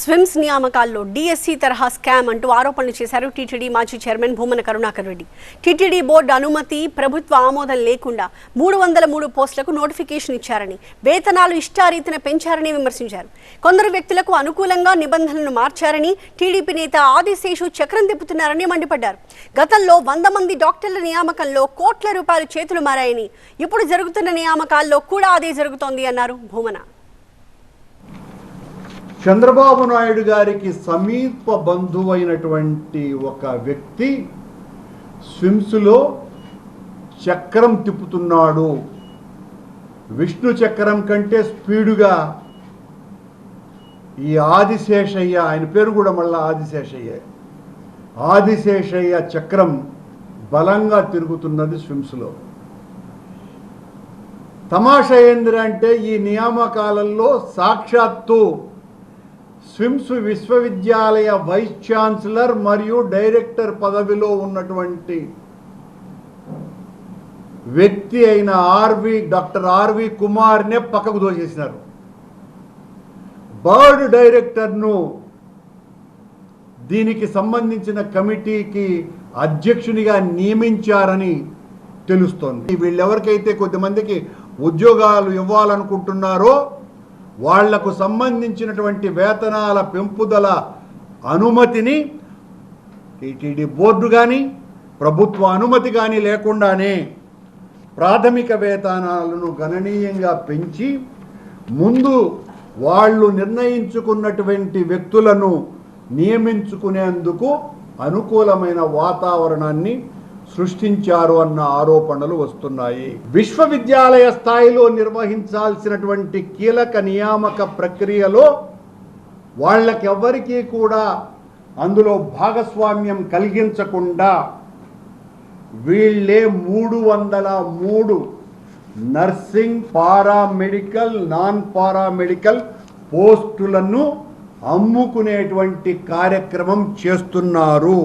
SVIMS నియామకాల్లో DSC తరహా scam అంటూ ఆరోపణలు చేశారు టీటీడీ మాజీ chairman Bhumana Karunakar Reddy. TTD board అనుమతి, ప్రభుత్వ ఆమోదం లేకుండా 303 పోస్టులకు నోటిఫికేషన్ ఇచ్చారని, వేతనాలు ఇష్టారీతిన పెంచారని విమర్శించారు. కొందరు వ్యక్తులకు అనుకూలంగా నిబంధనలను మార్చారని, టీడీపీ నేత ఆదిశేషు చక్రం తిప్పుతున్నారని మండిపడ్డారు. గతంలో 100 మంది డాక్టర్ల నియామకంలో కోట్ల రూపాయలు చేతులు మారాయని, ఇప్పుడు జరుగుతున్న నియామకాల్లో కూడా అదే జరుగుతోంది అన్నారు భూమన. చంద్రబాబు నాయుడు గారికి సమీప బంధువైనటువంటి ఒక వ్యక్తి స్విమ్స్లో చక్రం తిప్పుతున్నాడు. విష్ణు చక్రం కంటే స్పీడుగా ఈ ఆదిశేషయ్య, ఆయన పేరు కూడా మళ్ళీ ఆదిశేషయ్య చక్రం బలంగా తిరుగుతున్నది స్విమ్స్లో. తమాషా ఏంటంటే ఈ నియామకాలలో సాక్షాత్తు స్విమ్స్ విశ్వవిద్యాలయ వైస్ ఛాన్సలర్ మరియు డైరెక్టర్ పదవిలో ఉన్నటువంటి వ్యక్తి అయిన డాక్టర్ ఆర్వి కుమార్నే పక్కకు దోచేసినారు. బర్డ్ డైరెక్టర్ను దీనికి సంబంధించిన కమిటీకి అధ్యక్షునిగా నియమించారని తెలుస్తోంది. వీళ్ళెవరికైతే కొద్దిమందికి ఉద్యోగాలు ఇవ్వాలనుకుంటున్నారో వాళ్లకు సంబంధించినటువంటి వేతనాల పెంపుదల అనుమతిని టీటీడీ బోర్డు కానీ ప్రభుత్వ అనుమతి కానీ లేకుండానే ప్రాథమిక వేతనాలను గణనీయంగా పెంచి ముందు వాళ్ళు నిర్ణయించుకున్నటువంటి వ్యక్తులను నియమించుకునేందుకు అనుకూలమైన వాతావరణాన్ని సృష్టించారు అన్న ఆరోపణలు వస్తున్నాయి. విశ్వవిద్యాలయ స్థాయిలో నిర్వహించాల్సినటువంటి కీలక నియామక ప్రక్రియలో వాళ్ళకెవ్వరికీ కూడా అందులో భాగస్వామ్యం కలిగించకుండా వీళ్ళే 303 నర్సింగ్, పారామెడికల్, నాన్ పారామెడికల్ పోస్టులను అమ్ముకునేటువంటి కార్యక్రమం చేస్తున్నారు.